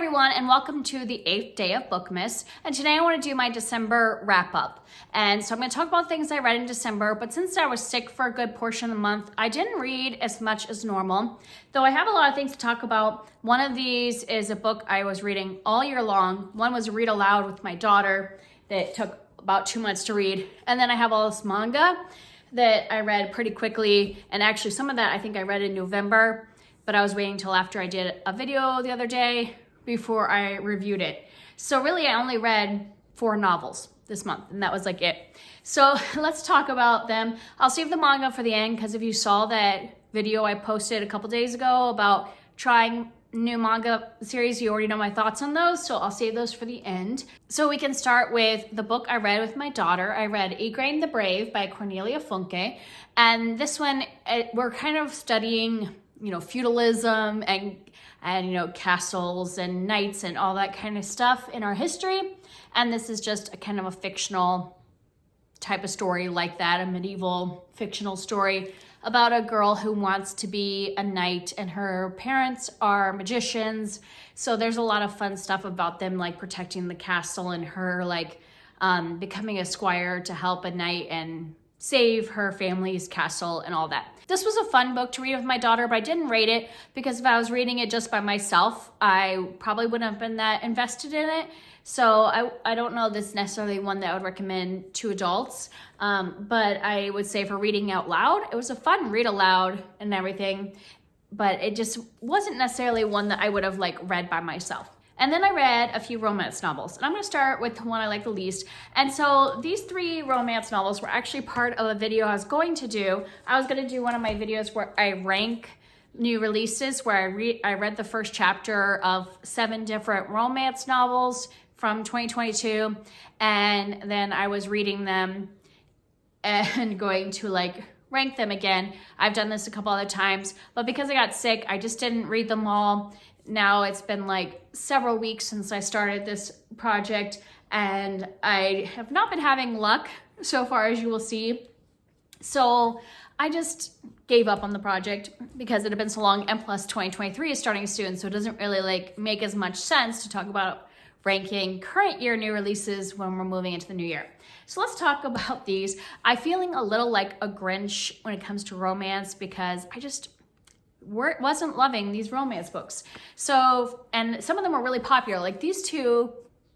everyone, and welcome to the 8th day of Bookmas. And today I want to do my December wrap up. And so I'm going to talk about things I read in December, but since I was sick for a good portion of the month, I didn't read as much as normal. Though I have a lot of things to talk about. One of these is a book I was reading all year long. One was read aloud with my daughter that took about 2 months to read. And then I have all this manga that I read pretty quickly. And actually some of that I think I read in November, but I was waiting until after I did a video the other day before I reviewed it. So really I only read 4 novels this month, and that was like it. So let's talk about them. I'll save the manga for the end, because if you saw that video I posted a couple days ago about trying new manga series, you already know my thoughts on those, so I'll save those for the end. So we can start with the book I read with my daughter. I read Igraine the Brave by Cornelia Funke, and this one, we're kind of studying, feudalism and castles and knights and all that kind of stuff in our history. And this is just a kind of a fictional type of story like that, a medieval fictional story about a girl who wants to be a knight, and her parents are magicians. So there's a lot of fun stuff about them, like protecting the castle, and her becoming a squire to help a knight and save her family's castle and all that. This was a fun book to read with my daughter, but I didn't rate it because if I was reading it just by myself, I probably wouldn't have been that invested in it. So I don't know this necessarily one that I would recommend to adults, but I would say for reading out loud, it was a fun read aloud and everything, but it just wasn't necessarily one that I would have read by myself. And then I read a few romance novels, and I'm going to start with the one I like the least. And so these 3 romance novels were actually part of a video I was going to do. I was going to do one of my videos where I rank new releases, where I read the first chapter of 7 different romance novels from 2022, and then I was reading them and going to rank them again. I've done this a couple other times, but because I got sick, I just didn't read them all. Now it's been several weeks since I started this project, and I have not been having luck so far, as you will see. So I just gave up on the project because it had been so long, and plus 2023 is starting soon, so it doesn't really make as much sense to talk about ranking current year new releases when we're moving into the new year. So let's talk about these. I'm feeling a little like a Grinch when it comes to romance because I just wasn't loving these romance books. So, and some of them were really popular. Like these 2,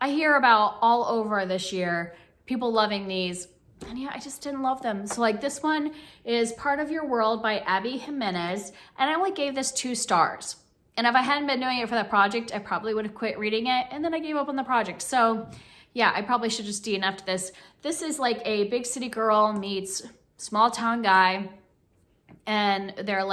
I hear about all over this year, people loving these. And yeah, I just didn't love them. So this one is Part of Your World by Abby Jimenez. And I only gave this 2 stars. And if I hadn't been doing it for that project, I probably would have quit reading it. And then I gave up on the project. So yeah, I probably should just DNF this. This is like a big city girl meets small town guy and their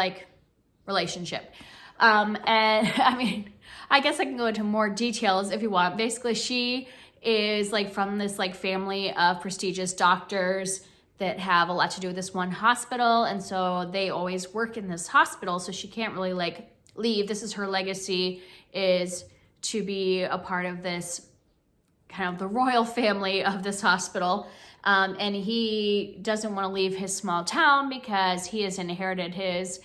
relationship. And I mean, I guess I can go into more details if you want. Basically, she is from this family of prestigious doctors that have a lot to do with this one hospital. And so they always work in this hospital. So she can't really leave. This is her legacy, is to be a part of this kind of the royal family of this hospital. And he doesn't want to leave his small town because he has inherited his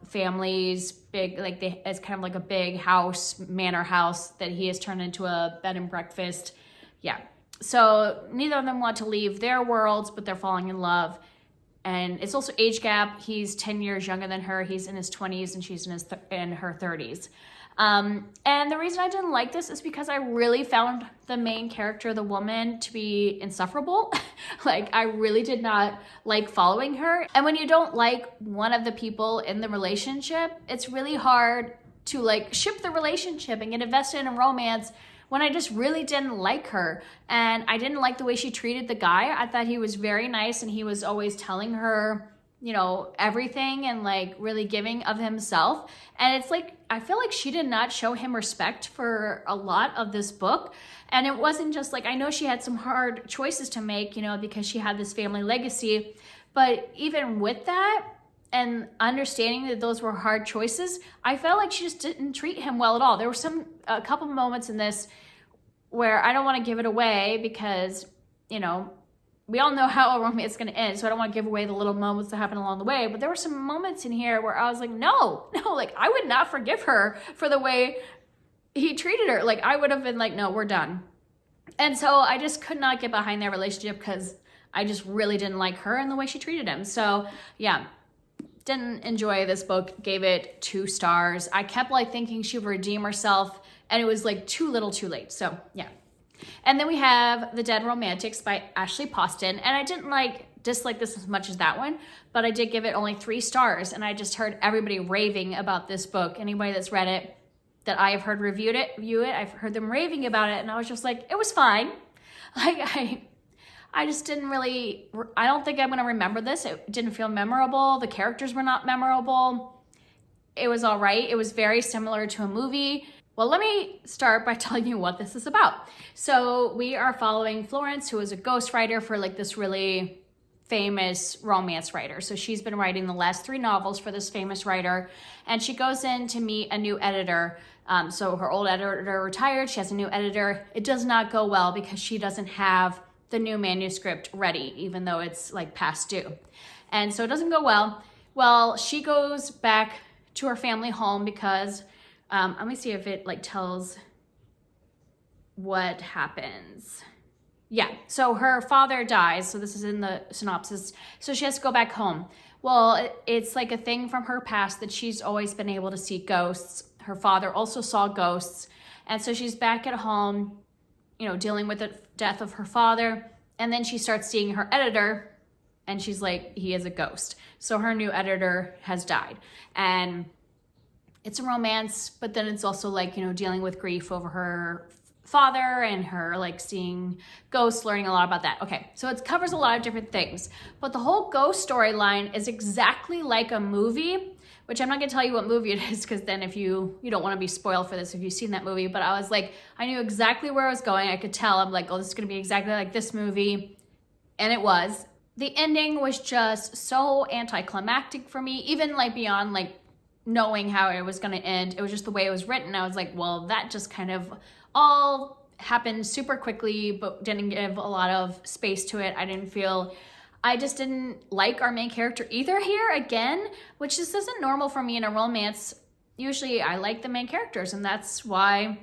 family's big, it's kind of like a big house, manor house that he has turned into a bed and breakfast. Yeah. So neither of them want to leave their worlds, but they're falling in love. And it's also age gap. He's 10 years younger than her. He's in his 20s and she's in her 30s. And the reason I didn't like this is because I really found the main character, the woman, to be insufferable. I really did not like following her. And when you don't like one of the people in the relationship, it's really hard to ship the relationship and get invested in a romance when I just really didn't like her. And I didn't like the way she treated the guy. I thought he was very nice and he was always telling her everything and really giving of himself. And it's I feel like she did not show him respect for a lot of this book. And it wasn't just I know she had some hard choices to make, because she had this family legacy. But even with that and understanding that those were hard choices, I felt like she just didn't treat him well at all. There were a couple moments in this where I don't want to give it away because, we all know how a romance is going to end, so I don't want to give away the little moments that happen along the way, but there were some moments in here where I was no, I would not forgive her for the way he treated her. Like, I would have been like, no, we're done. And so I just could not get behind their relationship because I just really didn't like her and the way she treated him. So yeah, didn't enjoy this book, gave it 2 stars. I kept like thinking she would redeem herself, and it was like too little too late. So yeah. And then we have The Dead Romantics by Ashley Poston. And I didn't dislike this as much as that one, but I did give it only 3 stars. And I just heard everybody raving about this book. Anybody that's read it that I have heard review it, I've heard them raving about it. And I was just like, it was fine. Like, I just didn't really, I don't think I'm going to remember this. It didn't feel memorable. The characters were not memorable. It was all right. It was very similar to a movie. Well, let me start by telling you what this is about. So we are following Florence, who is a ghostwriter for like this really famous romance writer. So she's been writing the last 3 novels for this famous writer, and she goes in to meet a new editor. So her old editor retired. She has a new editor. It does not go well because she doesn't have the new manuscript ready, even though it's like past due. And so it doesn't go well. Well, she goes back to her family home because let me see if it like tells what happens. Yeah, so her father dies. So this is in the synopsis. So she has to go back home. Well, it's like a thing from her past that she's always been able to see ghosts. Her father also saw ghosts. And so she's back at home, you know, dealing with the death of her father. And then she starts seeing her editor, and she's like, he is a ghost. So her new editor has died. And it's a romance, but then it's also like, you know, dealing with grief over her father and her like seeing ghosts, learning a lot about that. Okay, so it covers a lot of different things, but the whole ghost storyline is exactly like a movie, which I'm not gonna tell you what movie it is, because then if you don't want to be spoiled for this if you've seen that movie, but I was like, I knew exactly where I was going. I could tell. I'm like, oh, this is gonna be exactly like this movie, and it was. The ending was just so anticlimactic for me, even like beyond like knowing how it was going to end. It was just the way it was written. I was like, well, that just kind of all happened super quickly, but didn't give a lot of space to it. I just didn't like our main character either here again, which just isn't normal for me in a romance. Usually I like the main characters, and that's why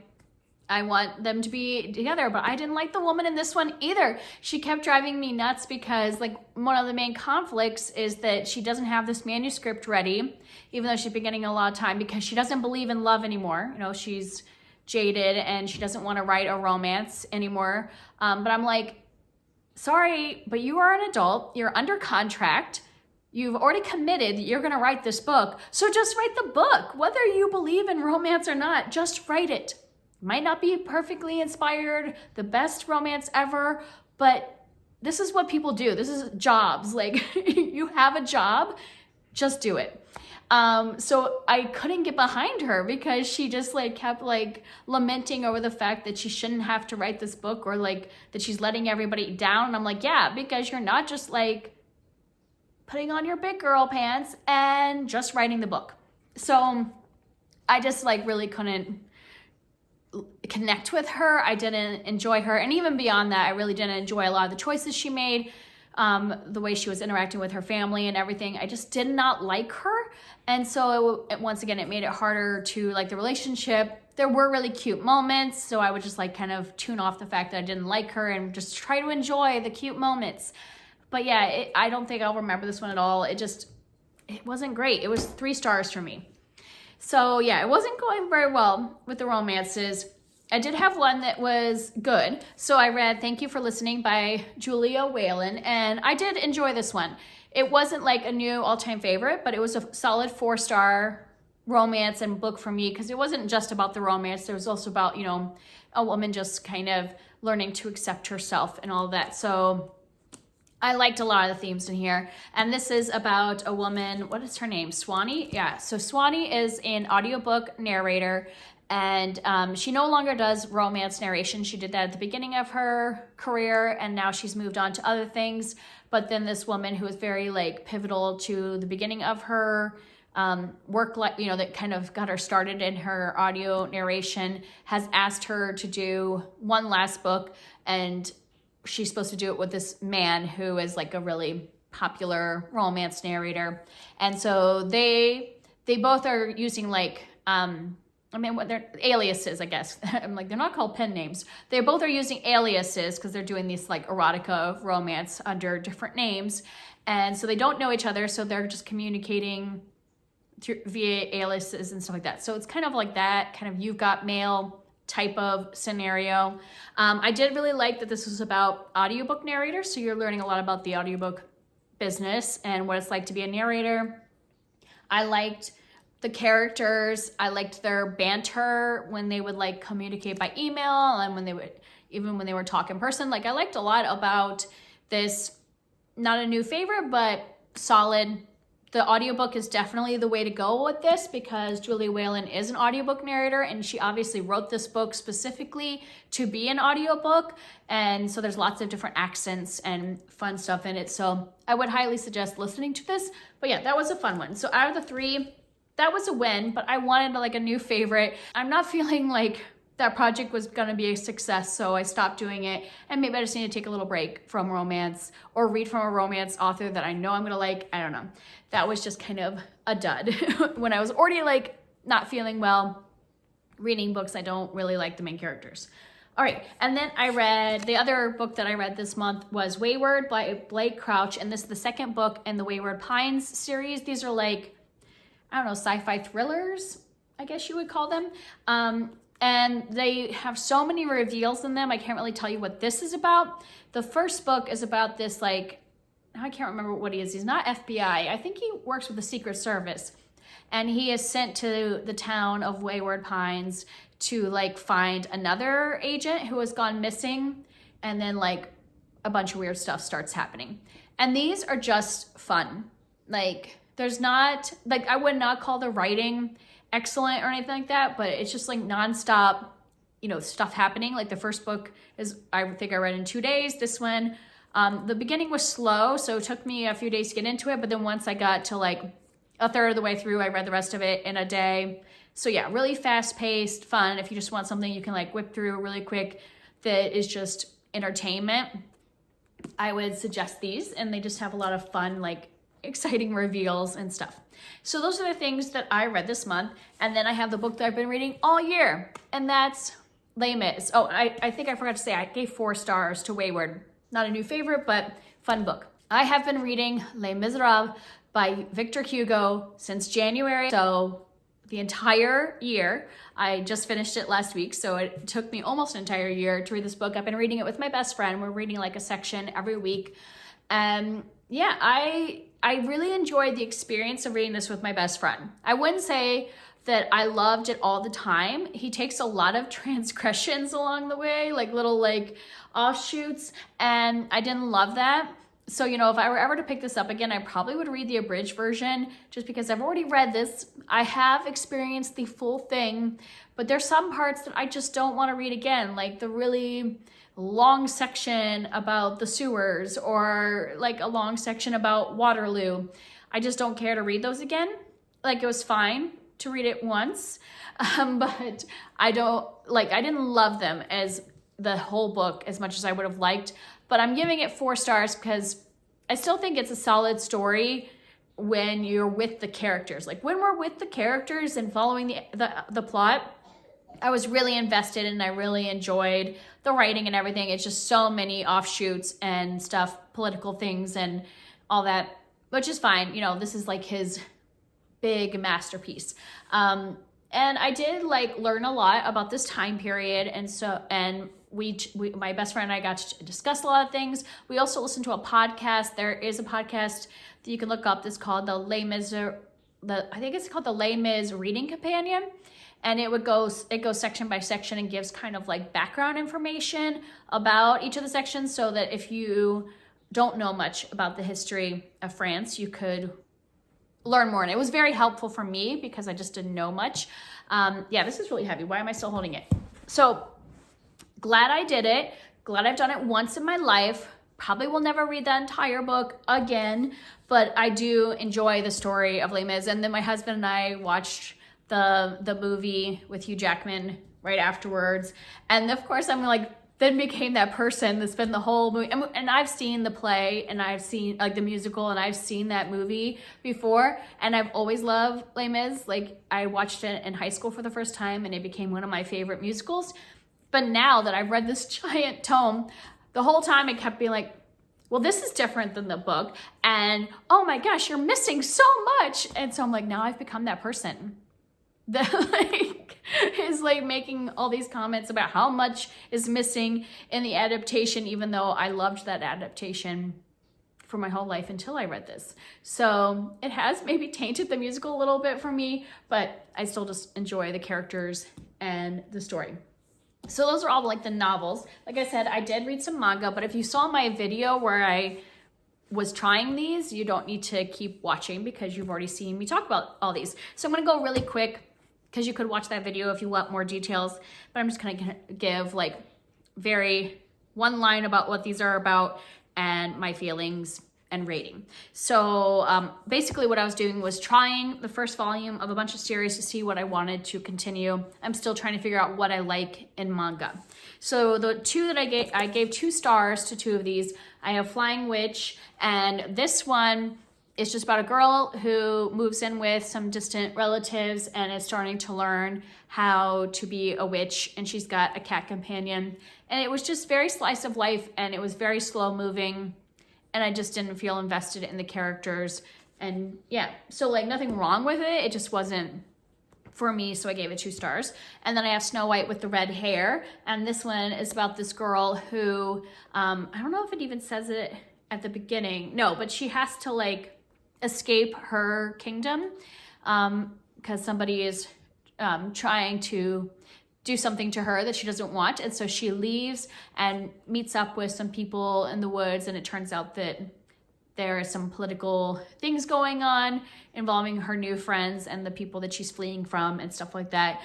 I want them to be together, but I didn't like the woman in this one either. She kept driving me nuts because like one of the main conflicts is that she doesn't have this manuscript ready, even though she's been getting a lot of time, because she doesn't believe in love anymore. You know, she's jaded and she doesn't want to write a romance anymore. But I'm like, sorry, but you are an adult. You're under contract. You've already committed that you're going to write this book. So just write the book. Whether you believe in romance or not, just write it. Might not be perfectly inspired, the best romance ever, but this is what people do. This is jobs. Like, you have a job, just do it. So I couldn't get behind her because she just like kept like lamenting over the fact that she shouldn't have to write this book, or like that she's letting everybody down. And I'm like, yeah, because you're not just like putting on your big girl pants and just writing the book. So I just like really couldn't connect with her. I didn't enjoy her. And even beyond that, I really didn't enjoy a lot of the choices she made, the way she was interacting with her family and everything. I just did not like her. And so once again, it made it harder to like the relationship. There were really cute moments, so I would just like kind of tune off the fact that I didn't like her and just try to enjoy the cute moments. But yeah, I don't think I'll remember this one at all. It wasn't great. It was 3 stars for me. So yeah, it wasn't going very well with the romances. I did have one that was good. So I read Thank You for Listening by Julia Whalen, and I did enjoy this one. It wasn't like a new all-time favorite, but it was a solid 4-star romance and book for me, because it wasn't just about the romance. There was also about, you know, a woman just kind of learning to accept herself and all of that. So I liked a lot of the themes in here. And this is about a woman, what is her name? Swanee? Yeah, so Swanee is an audiobook narrator, and she no longer does romance narration. She did that at the beginning of her career, and now she's moved on to other things. But then this woman who was very like pivotal to the beginning of her work, like, you know, that kind of got her started in her audio narration, has asked her to do one last book, and she's supposed to do it with this man who is like a really popular romance narrator. And so they both are using like I mean, what they're aliases, I guess. I'm like, they're not called pen names. They both are using aliases because they're doing these like erotica romance under different names. And so they don't know each other. So they're just communicating via aliases and stuff like that. So it's kind of like that kind of You've Got Mail type of scenario. I did really like that this was about audiobook narrators. So you're learning a lot about the audiobook business and what it's like to be a narrator. I liked the characters. I liked their banter when they would like communicate by email and when they would, even when they were talking in person. Like I liked a lot about this, not a new favorite, but solid. The audiobook is definitely the way to go with this because Julia Whalen is an audiobook narrator and she obviously wrote this book specifically to be an audiobook. And so there's lots of different accents and fun stuff in it. So I would highly suggest listening to this. But yeah, that was a fun one. So out of the three, that was a win, but I wanted like a new favorite. I'm not feeling like that project was gonna be a success, so I stopped doing it. And maybe I just need to take a little break from romance or read from a romance author that I know I'm gonna like. I don't know. That was just kind of a dud. When I was already like not feeling well, reading books, I don't really like the main characters. All right, and then I read, the other book that I read this month was Wayward by Blake Crouch, and this is the second book in the Wayward Pines series. These are like, I don't know, sci-fi thrillers, I guess you would call them. And they have so many reveals in them. I can't really tell you what this is about. The first book is about this like, I can't remember what he is. He's not FBI. I think he works with the Secret Service. And he is sent to the town of Wayward Pines to like find another agent who has gone missing. And then like a bunch of weird stuff starts happening. And these are just fun. Like there's not, like I would not call the writing excellent or anything like that, but it's just like nonstop, you know, stuff happening. Like the first book is, I think I read in 2 days. This one, the beginning was slow, so it took me a few days to get into it. But then once I got to like a third of the way through, I read the rest of it in a day. So yeah, really fast paced, fun. If you just want something you can like whip through really quick that is just entertainment, I would suggest these. And they just have a lot of fun, like exciting reveals and stuff. So those are the things that I read this month. And then I have the book that I've been reading all year, and that's Les Mis. Oh, I think I forgot to say I gave 4 stars to Wayward. Not a new favorite, but fun book. I have been reading Les Miserables by Victor Hugo since January. So the entire year. I just finished it last week, so it took me almost an entire year to read this book. I've been reading it with my best friend. We're reading like a section every week. Yeah, I really enjoyed the experience of reading this with my best friend. I wouldn't say that I loved it all the time. He takes a lot of transgressions along the way, like little like offshoots, and I didn't love that. So, you know, if I were ever to pick this up again, I probably would read the abridged version just because I've already read this. I have experienced the full thing, but there's some parts that I just don't want to read again, like the really long section about the sewers or like a long section about Waterloo. I just don't care to read those again. Like it was fine to read it once, but I didn't love them as the whole book as much as I would have liked, but I'm giving it 4 stars because I still think it's a solid story when you're with the characters. Like when we're with the characters and following the plot, I was really invested and I really enjoyed the writing and everything. It's just so many offshoots and stuff, political things and all that, which is fine. You know, this is like his big masterpiece. And I did like learn a lot about this time period. And we my best friend and I got to discuss a lot of things. We also listened to a podcast. There is a podcast that you can look up that's called I think it's called the Les Mis Reading Companion. And it goes section by section and gives kind of like background information about each of the sections so that if you don't know much about the history of France, you could learn more. And it was very helpful for me because I just didn't know much. Yeah, this is really heavy. Why am I still holding it? So glad I did it. Glad I've done it once in my life. Probably will never read that entire book again, but I do enjoy the story of Les Mis. And then my husband and I watched the movie with Hugh Jackman right afterwards. And of course I'm like then became that person that's been the whole movie. And I've seen the play and I've seen like the musical and I've seen that movie before. And I've always loved Les Mis. Like I watched it in high school for the first time and it became one of my favorite musicals. But now that I've read this giant tome, the whole time it kept being like, well, this is different than the book. And oh my gosh, you're missing so much. And so I'm like, now I've become that person that like is like making all these comments about how much is missing in the adaptation, even though I loved that adaptation for my whole life until I read this. So it has maybe tainted the musical a little bit for me, but I still just enjoy the characters and the story. So those are all like the novels. Like I said, I did read some manga, but if you saw my video where I was trying these, you don't need to keep watching because you've already seen me talk about all these. So I'm gonna go really quick because you could watch that video if you want more details, but I'm just gonna give like very one line about what these are about and my feelings and rating. So basically what I was doing was trying the first volume of a bunch of series to see what I wanted to continue. I'm still trying to figure out what I like in manga. So the two that I gave 2 stars to 2 of these. I have Flying Witch, and this one is just about a girl who moves in with some distant relatives and is starting to learn how to be a witch, and she's got a cat companion. And it was just very slice of life, and it was very slow moving, and I just didn't feel invested in the characters. And yeah, so like nothing wrong with it, it just wasn't for me, so I gave it 2 stars. And then I have Snow White with the red hair, and this one is about this girl who, I don't know if it even says it at the beginning, no, but she has to like escape her kingdom because somebody is trying to do something to her that she doesn't want. And so she leaves and meets up with some people in the woods, and it turns out that there are some political things going on involving her new friends and the people that she's fleeing from and stuff like that.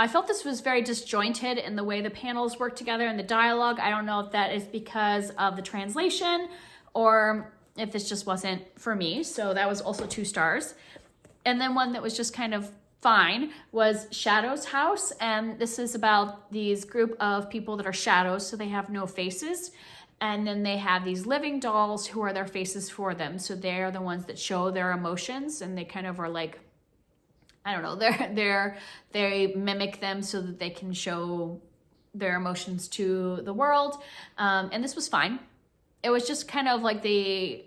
I felt this was very disjointed in the way the panels work together and the dialogue. I don't know if that is because of the translation or if this just wasn't for me. So that was also 2 stars. And then one that was just kind of fine was Shadow's House. And this is about these group of people that are shadows, so they have no faces. And then they have these living dolls who are their faces for them. So they're the ones that show their emotions, and they kind of are like, I don't know, they mimic them so that they can show their emotions to the world. And this was fine. It was just kind of like the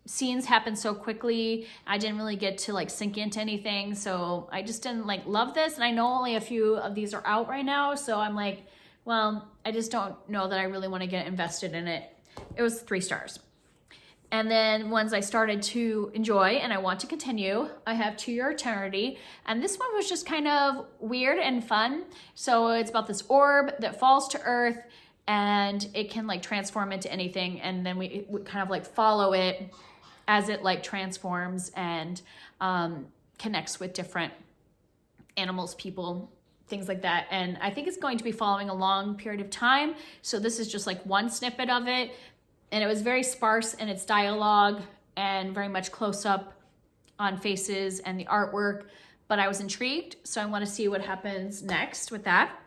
scenes happened so quickly. I didn't really get to like sink into anything. So I just didn't like love this. And I know only a few of these are out right now. So I'm like, well, I just don't know that I really want to get invested in it. It was 3 stars. And then ones I started to enjoy and I want to continue, I have To Your Eternity. And this one was just kind of weird and fun. So it's about this orb that falls to Earth and it can like transform into anything. And then we kind of like follow it as it like transforms and connects with different animals, people, things like that. And I think it's going to be following a long period of time. So this is just like one snippet of it. And it was very sparse in its dialogue and very much close up on faces and the artwork, but I was intrigued. So I want to see what happens next with that.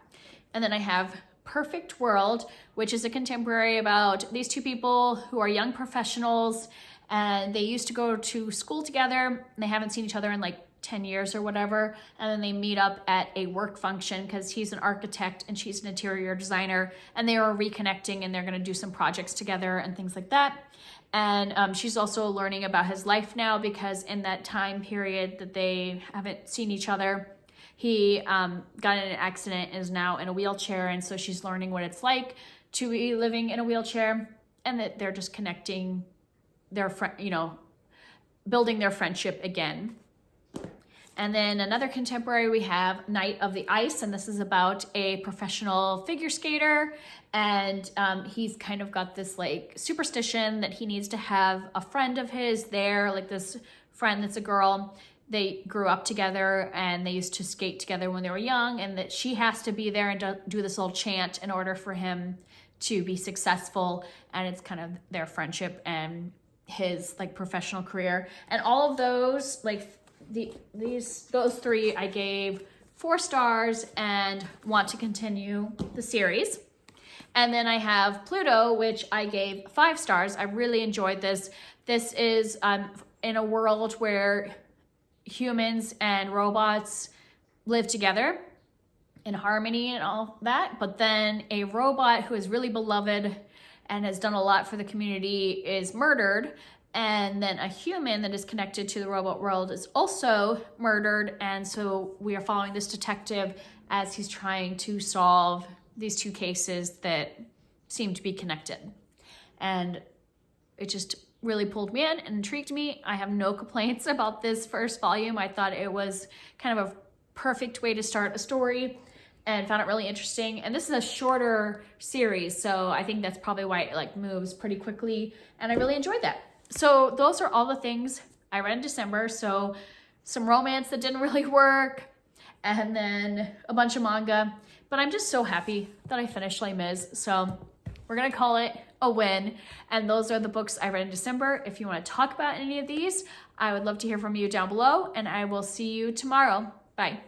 And then I have Perfect World, which is a contemporary about these 2 people who are young professionals, and they used to go to school together and they haven't seen each other in like 10 years or whatever. And then they meet up at a work function because he's an architect and she's an interior designer, and they are reconnecting and they're going to do some projects together and things like that. And she's also learning about his life now because in that time period that they haven't seen each other, he got in an accident and is now in a wheelchair. And so she's learning what it's like to be living in a wheelchair, and that they're just connecting their building their friendship again. And then another contemporary, we have Night of the Ice, and this is about a professional figure skater, and he's kind of got this like superstition that he needs to have a friend of his there, like this friend that's a girl. They grew up together and they used to skate together when they were young, and that she has to be there and do this little chant in order for him to be successful. And it's kind of their friendship and his like professional career. And all of those, like those 3 I gave 4 stars and want to continue the series. And then I have Pluto, which I gave 5 stars. I really enjoyed this. This is in a world where humans and robots live together in harmony and all that, but then a robot who is really beloved and has done a lot for the community is murdered, and then a human that is connected to the robot world is also murdered, and so we are following this detective as he's trying to solve these 2 cases that seem to be connected. And it just really pulled me in and intrigued me. I have no complaints about this first volume. I thought it was kind of a perfect way to start a story and found it really interesting. And this is a shorter series, so I think that's probably why it like moves pretty quickly, and I really enjoyed that. So those are all the things I read in December. So some romance that didn't really work, and then a bunch of manga, but I'm just so happy that I finished Les Mis. So we're gonna call it a win. And those are the books I read in December. If you wanna talk about any of these, I would love to hear from you down below, and I will see you tomorrow. Bye.